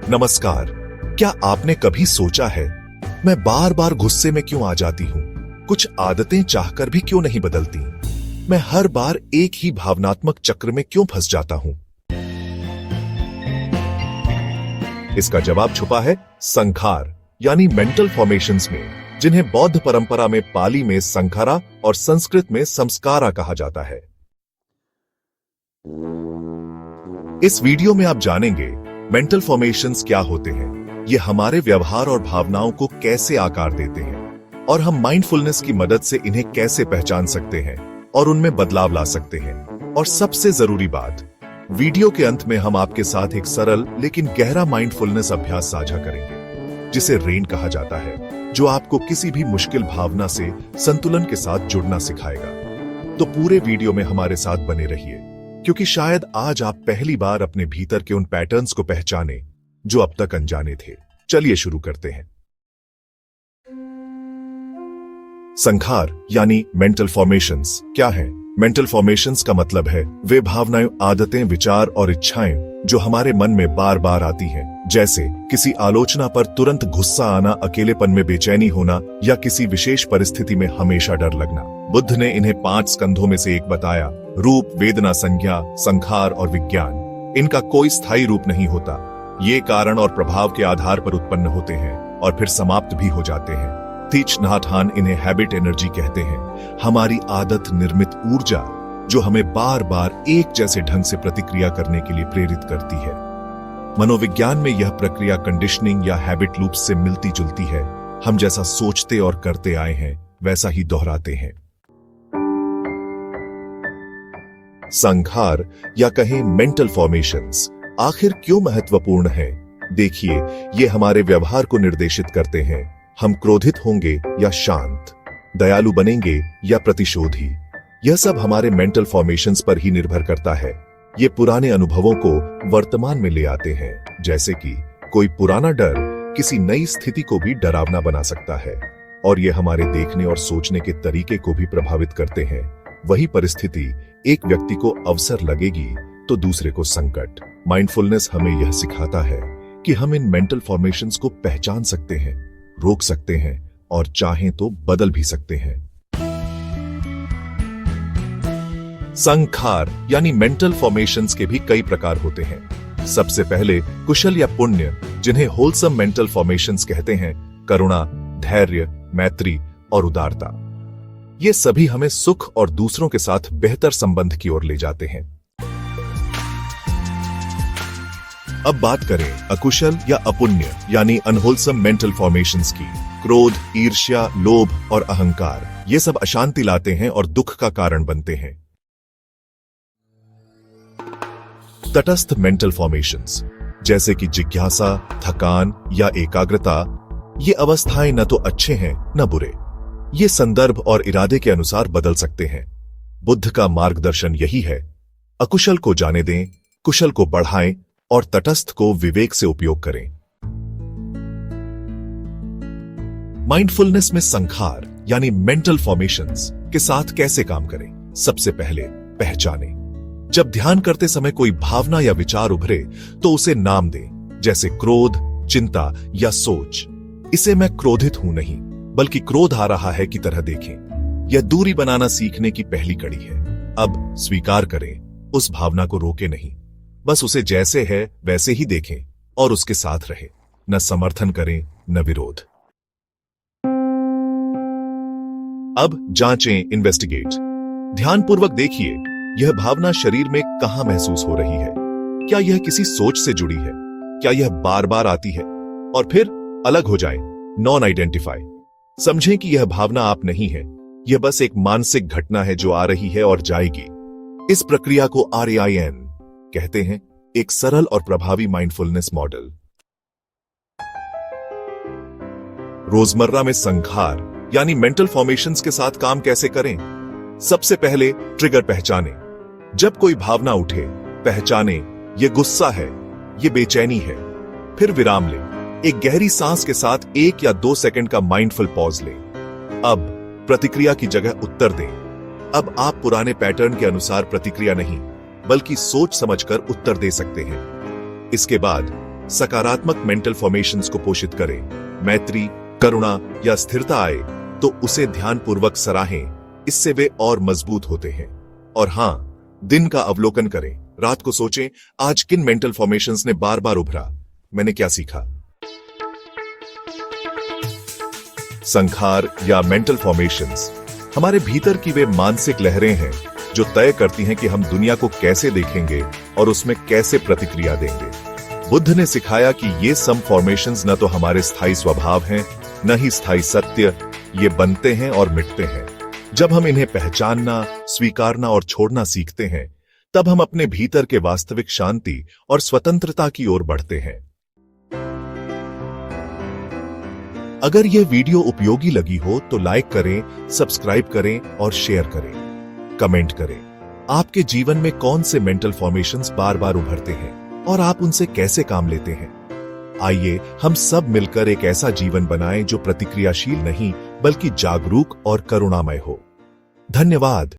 नमस्कार। क्या आपने कभी सोचा है, मैं बार बार गुस्से में क्यों आ जाती हूँ? कुछ आदतें चाहकर भी क्यों नहीं बदलती? मैं हर बार एक ही भावनात्मक चक्र में क्यों फंस जाता हूँ? इसका जवाब छुपा है संखार यानी मेंटल फॉर्मेशंस में, जिन्हें बौद्ध परंपरा में पाली में संखारा और संस्कृत में संस्कारा कहा जाता है। इस वीडियो में आप जानेंगे मेंटल फॉर्मेशंस क्या होते हैं, ये हमारे व्यवहार और भावनाओं को कैसे आकार देते हैं और हम माइंडफुलनेस की मदद से इन्हें कैसे पहचान सकते हैं और उनमें बदलाव ला सकते हैं। और सबसे जरूरी बात, वीडियो के अंत में हम आपके साथ एक सरल लेकिन गहरा माइंडफुलनेस अभ्यास साझा करेंगे, जिसे रेन कहा जाता है, जो आपको किसी भी मुश्किल भावना से संतुलन के साथ जुड़ना सिखाएगा। तो पूरे वीडियो में हमारे साथ बने रहिए, क्योंकि शायद आज आप पहली बार अपने भीतर के उन पैटर्न्स को पहचाने जो अब तक अनजाने थे। चलिए शुरू करते हैं। संखार यानी मेंटल फॉर्मेशंस क्या है? मेंटल फॉर्मेशंस का मतलब है वे भावनाएं, आदतें, विचार और इच्छाएं जो हमारे मन में बार बार आती हैं, जैसे किसी आलोचना पर तुरंत गुस्सा आना, अकेलेपन में बेचैनी होना या किसी विशेष परिस्थिति में हमेशा डर लगना। बुद्ध ने इन्हें 5 स्कंधों में से एक बताया: रूप, वेदना, संज्ञा, संखार और विज्ञान। इनका कोई स्थायी रूप नहीं होता। ये कारण और प्रभाव के आधार पर उत्पन्न होते हैं और फिर समाप्त भी हो जाते हैं। थीच नाथ हान इन्हें हैबिट एनर्जी कहते हैं, हमारी आदत निर्मित ऊर्जा जो हमें बार बार एक जैसे ढंग से प्रतिक्रिया करने के लिए प्रेरित करती है। मनोविज्ञान में यह प्रक्रिया कंडीशनिंग या हैबिट लूप्स से मिलती जुलती है। हम जैसा सोचते और करते आए हैं, वैसा ही दोहराते हैं। संखार या कहें मेंटल फॉर्मेशंस आखिर क्यों महत्वपूर्ण है? देखिए, ये हमारे व्यवहार को निर्देशित करते हैं। हम क्रोधित होंगे या शांत, दयालु बनेंगे या प्रतिशोधी, यह सब हमारे मेंटल फॉर्मेशंस पर ही निर्भर करता है। ये पुराने अनुभवों को वर्तमान में ले आते हैं, जैसे कि कोई पुराना डर किसी नई स्थिति को भी डरावना बना सकता है, और ये हमारे देखने और सोचने के तरीके को भी प्रभावित करते हैं। वही परिस्थिति एक व्यक्ति को अवसर लगेगी तो दूसरे को संकट। माइंडफुलनेस हमें यह सिखाता है कि हम इन मेंटल फॉर्मेशंस को पहचान सकते हैं, रोक सकते हैं और चाहें तो बदल भी सकते हैं। संखार यानी मेंटल फॉर्मेशंस के भी कई प्रकार होते हैं। सबसे पहले कुशल या पुण्य, जिन्हें होलसम मेंटल फॉर्मेशंस कहते हैं, करुणा, धैर्य, मैत्री और उदारता। ये सभी हमें सुख और दूसरों के साथ बेहतर संबंध की ओर ले जाते हैं। अब बात करें अकुशल या अपुण्य यानी अनहोलसम मेंटल फॉर्मेशंस की। क्रोध, ईर्ष्या, लोभ और अहंकार, ये सब अशांति लाते हैं और दुख का कारण बनते हैं। तटस्थ मेंटल फॉर्मेशंस, जैसे कि जिज्ञासा, थकान या एकाग्रता, ये अवस्थाएं न तो अच्छे हैं न बुरे। ये संदर्भ और इरादे के अनुसार बदल सकते हैं। बुद्ध का मार्गदर्शन यही है: अकुशल को जाने दें, कुशल को बढ़ाएं और तटस्थ को विवेक से उपयोग करें। माइंडफुलनेस में संखार यानी मेंटल फॉर्मेशंस के साथ कैसे काम करें? सबसे पहले पहचानें। जब ध्यान करते समय कोई भावना या विचार उभरे तो उसे नाम दें, जैसे क्रोध, चिंता या सोच। इसे मैं क्रोधित हूं नहीं, बल्कि क्रोध आ रहा है की तरह देखें। यह दूरी बनाना सीखने की पहली कड़ी है। अब स्वीकार करें, उस भावना को रोके नहीं, बस उसे जैसे है वैसे ही देखें और उसके साथ रहें। न समर्थन करें न विरोध। अब जांचें, इन्वेस्टिगेट। ध्यानपूर्वक देखिए, यह भावना शरीर में कहां महसूस हो रही है। क्या यह किसी सोच से जुड़ी है? क्या यह बार बार आती है? और फिर अलग हो जाएं, नॉन आइडेंटिफाई। समझें कि यह भावना आप नहीं है, यह बस एक मानसिक घटना है जो आ रही है और जाएगी। इस प्रक्रिया को RAIN कहते हैं, एक सरल और प्रभावी माइंडफुलनेस मॉडल। रोजमर्रा में संखार यानी मेंटल फॉर्मेशंस के साथ काम कैसे करें? सबसे पहले ट्रिगर पहचानें। जब कोई भावना उठे, पहचानें ये गुस्सा है, ये बेचैनी है। फिर विराम लें, एक गहरी सांस के साथ 1 या 2 सेकंड का माइंडफुल पॉज लें। अब प्रतिक्रिया की जगह उत्तर दें। अब आप पुराने पैटर्न के अनुसार प्रतिक्रिया नहीं, बल्कि सोच समझकर उत्तर दे सकते हैं। इसके बाद सकारात्मक मेंटल फॉर्मेशंस को पोषित करें, मैत्री, करुणा या स्थिरता आए तो उसे ध्यानपूर्वक सराहें, इससे वे और मजबूत होते हैं। और हां, दिन का अवलोकन करें, रात को सोचें आज किन मेंटल फॉर्मेशंस ने बार बार उभरा, मैंने क्या सीखा। संखार या मेंटल फॉर्मेशंस हमारे भीतर की वे मानसिक लहरें हैं जो तय करती हैं कि हम दुनिया को कैसे देखेंगे और उसमें कैसे प्रतिक्रिया देंगे। बुद्ध ने सिखाया कि ये सम फॉर्मेशंस न तो हमारे स्थायी स्वभाव हैं, न ही स्थायी सत्य, ये बनते हैं और मिटते हैं। जब हम इन्हें पहचानना, स्वीकारना और छोड़ना सीखते हैं, तब हम अपने भीतर के वास्तविक शांति और स्वतंत्रता की ओर बढ़ते हैं। अगर यह वीडियो उपयोगी लगी हो तो लाइक करें, सब्सक्राइब करें और शेयर करें। कमेंट करें आपके जीवन में कौन से मेंटल फॉर्मेशंस बार बार उभरते हैं और आप उनसे कैसे काम लेते हैं। आइए हम सब मिलकर एक ऐसा जीवन बनाएं जो प्रतिक्रियाशील नहीं बल्कि जागरूक और करुणामय हो। धन्यवाद।